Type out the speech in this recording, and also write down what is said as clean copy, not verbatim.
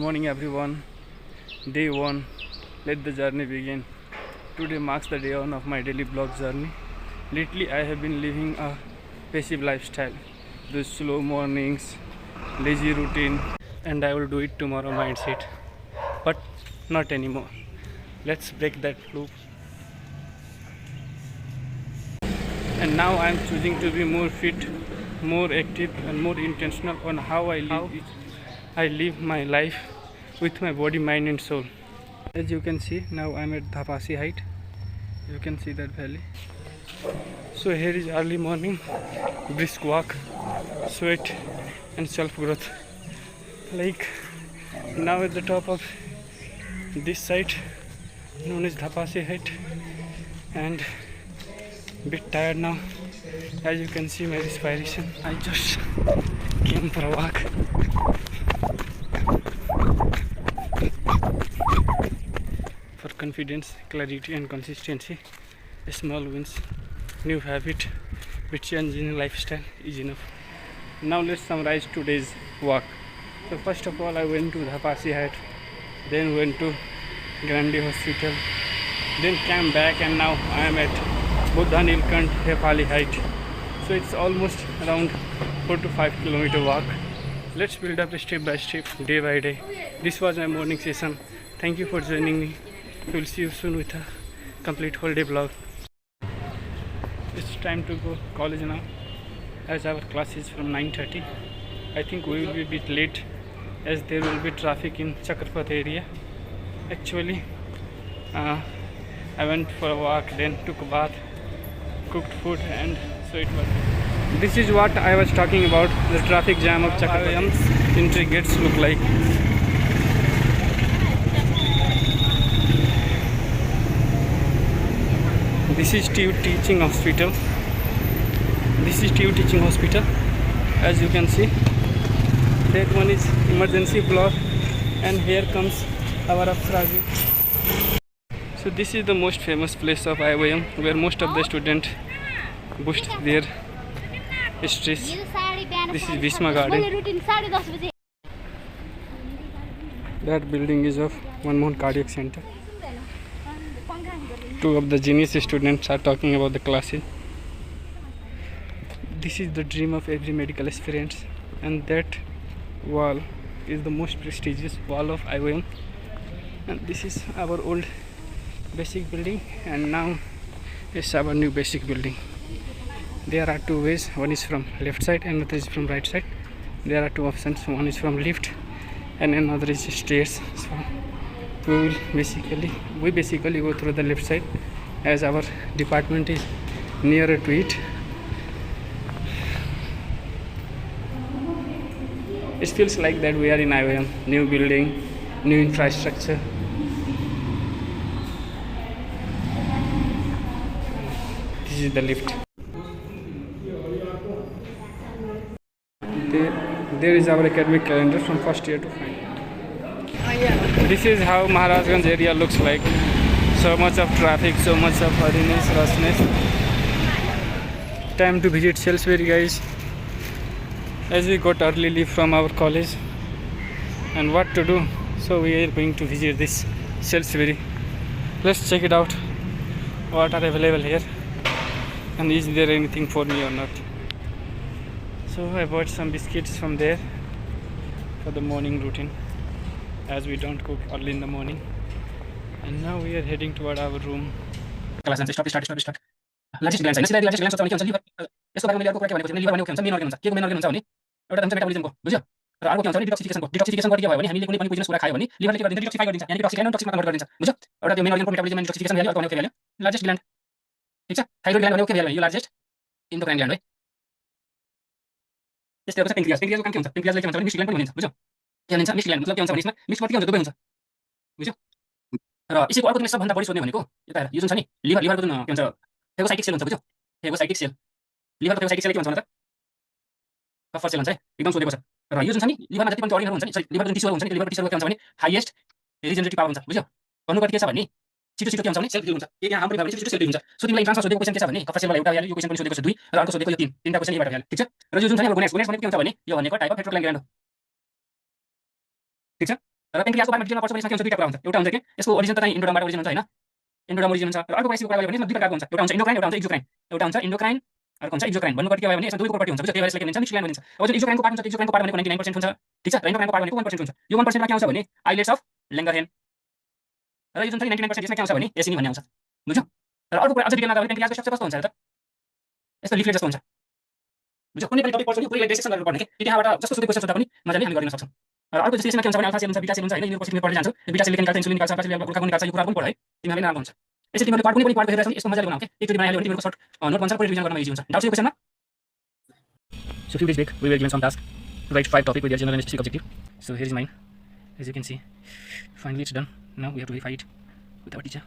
morning everyone. Day 1. Let the journey begin. Today marks the day 1 of my daily blog journey. Lately I have been living a passive lifestyle. Those slow mornings, lazy routine, and I will do it tomorrow mindset. But not anymore. Let's break that loop. And now I am choosing to be more fit, more active and more intentional on how I live my life with my body, mind and soul. As you can see, now I am at Dhapasi height. You can see that valley. So here is early morning, brisk walk, sweat and self growth. Like now at the top of this site known as Dhapasi height, and bit tired now. As you can see my respiration, I just came for a walk. For confidence, clarity and consistency, small wins, new habit with change in lifestyle is enough. Now let's summarize today's walk. So first of all I went to Dhapasi height, then went to Grandi hospital, then came back and now I am at Buddha Nilkant Hepali height. So it's almost around 4 to 5 kilometer walk. Let's build up step by step, day by day. This was my morning session. Thank you for joining me. We'll see you soon with a complete whole day vlog. It's time to go college now, as our class is from 9:30. I think we will be a bit late as there will be traffic in Chakrapath area. Actually, I went for a walk, then took a bath, cooked food, and so it was. This is what I was talking about, the traffic jam of Chakrapath. Entry gates look like. This is TU Teaching Hospital. This is TU Teaching Hospital. As you can see, that one is emergency block, and here comes our Afrazi. So this is the most famous place of IOM, where most of the students boost their stress. This is Bhishma Garden. That building is of Manmohan Cardiac Center. Two of the genius students are talking about the classes. This is the dream of every medical aspirant, and that wall is the most prestigious wall of IOM. And this is our old basic building, and now is our new basic building. There are two ways, one is from left side and another is from right side. There are two options, one is from lift and another is stairs. So we basically go through the left side, as our department is nearer to it. It feels like that we are in IOM, new building, new infrastructure. This is the lift. There is our academic calendar from first year to final. This is how Maharajganj area looks like. So much of traffic, so much of hurriness, rushness. Time to visit Salisbury, guys, as we got early leave from our college. And what to do? So we are going to visit this Salisbury. Let's check it out. What are available here, and is there anything for me or not? So I bought some biscuits from there for the morning routine, as we don't cook early in the morning. And now we are heading toward our room. Stop. Largest glands होइन, largest glands चाहिँ के हुन्छ liver, यसको बारेमा लिभरको कुरा के भनेको चाहिँ लिभर भनेको के हुन्छ, मेन अर्गन हुन्छ, के को मेन अर्गन हुन्छ भने एउटा हुन्छ मेटाबोलिजमको, बुझ्यो? र अर्को के हुन्छ भने डिटक्सिफिकेसन गर्ने के भयो भने हामीले कुनै पनि पोइजनस कुरा खायो भने लिभरले के गरिदिन्छ, डिटक्सिफाई गरिदिन्छ, यानी टक्सिक होइन टक्सिकमा कन्भर्ट गरिदिन्छ, बुझ्यो? एउटा त्यो मेन अर्गनको मेटाबोलिजम एन्ड डिटक्सिफिकेसन भ्याल्यु, अर्को भनेको के भ्याल्यु, लार्जेस्ट ग्ल्यान्ड, ठीक छ? थाइरोइड ग्ल्यान्ड भनेको के भ्याल्यु, यो लार्जेस्ट इन्डोक्राइन ग्ल्यान्ड हो। त्यस्तै अर्को छ पेन्क्रियास, पेन्क्रियासको काम के हुन्छ, पेन्क्रियासले के भन्छ भने मिक्स्ड ग्ल्यान्ड पनि भनिन्छ, बुझ्यो? के भनिन्छ मिक्स्ड ग्ल्यान्ड, मतलब के हुन्छ भने यसमा मिक्स मात्रै के हुन्छ, दुबै हुन्छ, बुझ्यो? र यसको अर्को सबभन्दा बढी सोध्ने भनेको यता हेर, यो जुन छ नि लिभरको जुन के भन्छ फेगोसाइटिक सेल हुन्छ, बुझ्यो? फेगोसाइटिक सेल, लिभरको फेगोसाइटिक सेल के भन्छ भने त कफर सेल हुन्छ है, एकदम सोधेको छ। र यो जुन छ नि लिभरमा जति पनि अर्गनहरु हुन्छ नि, सरी लिभरको जुन टिस्युहरु हुन्छ नि, लिभरको टिस्युहरु के भन्छ भने हाईएस्ट रिजेनरेटिभ पावर हुन्छ, बुझ्यो? भन्नुको के छ भने छिटो के हुन्छ भने सेल्फ डिलिङ हुन्छ। के यहाँ हाम्रो छिटो सेल्फ डिलिङ हुन्छ। सो तिमीलाई इन्ट्रान्समा सोधेको क्वेशन के छ भने कफर सेलबाट एउटा भ्यालु, यो क्वेशन पनि सोधेको छ 2 र अर्को सोधेको यो 3, तीनटा क्वेशन यहीबाट भ्यालु, ठीक छ? र यो जुन छ नि हाम्रो गोनेट्स भनेको के हुन्छ भने यो भनेको टाइप अफ हेट्रोक्लाइन ग्ल्यान्ड हो, ठीक छ? र पेन्क्रियासको बारेमा डिटेलमा पढ्छ भने यसमा के हुन्छ दुईटा कुरा हुन्छ एउटा हुन्छ के यसको ओरिजिन त चाहिँ इन्डोडर्मबाट ओरिजिन हुन्छ हैन इन्डोडर्म ओरिजिन हुन्छ र अर्को कुरा कुरा भने यसमा दुईटा प्रकारको हुन्छ एउटा हुन्छ इन्डोक्राइन एउटा हुन्छ एक्जोक्राइन एउटा हुन्छ इन्डोक्राइन अर्को हुन्छ एक्जोक्राइन भन्नुको के भयो भने यसमा दुईको प्रपर्टी हुन्छ बुझ्यो त्यही भएर यसले के भनिन्छ मिक्स्ड भनिन्छ अब जुन एक्जोक्राइनको पार्ट हुन्छ एक्जोक्राइनको पार्ट भनेको 99% हुन्छ ठीक छ र इन्डोक्राइनको पार्ट भनेको 1% हुन्छ यो 1% मा के आउँछ भने आइलेट्स अफ ल्याङ्गरहेन र यो जुन छ 99% यसमा के आउँछ भने एसिनी भन्ने आउँछ बुझ्यो र अर्को कुरा अझ डिटेलमा गयो भने पेन्क्रियासको स्ट्रक्चर कस्तो हुन्छ त यस्तो लिफलेट जस्तो हुन्छ बुझ्यो कुनै पनि टपिक पढ्छ नि पुरै डिसेक्सन गरेर पढ्ने के त्यहाँबाट जस्तो सुकै क्वेशन सोध्दा पनि मजाले हामी गर्न सक्छौँ र अर्को जस्तो यसमा के हुन्छ भने अल्फा सेल हुन्छ बिटा सेल हुन्छ हैन यो कोर्स तिमी पढ्दै जान्छौ यो बिटा सेलले निकाल्छ इन्सुलिन निकाल्छ अल्फा सेलले ग्लुकागोन निकाल्छ यो कुरा पनि पढ है तिमीहरूले राम्रो हुन्छ यसरी तिमीहरूले पार्ट कुनै पनि पार्ट हेरेर यसको मजाले बनाऊ के एकचोटी बनाइहाल्यो भने तिमीहरूको सर्ट नोट बन्छ पुरै रिभिजन गर्न इजी हुन्छ doubts yo क्वेशनमा So few days back we were given some task to write 5 topics with their general and specific objective. So here is mine. As you can see, finally it's done. Now we have to verify it with our teacher.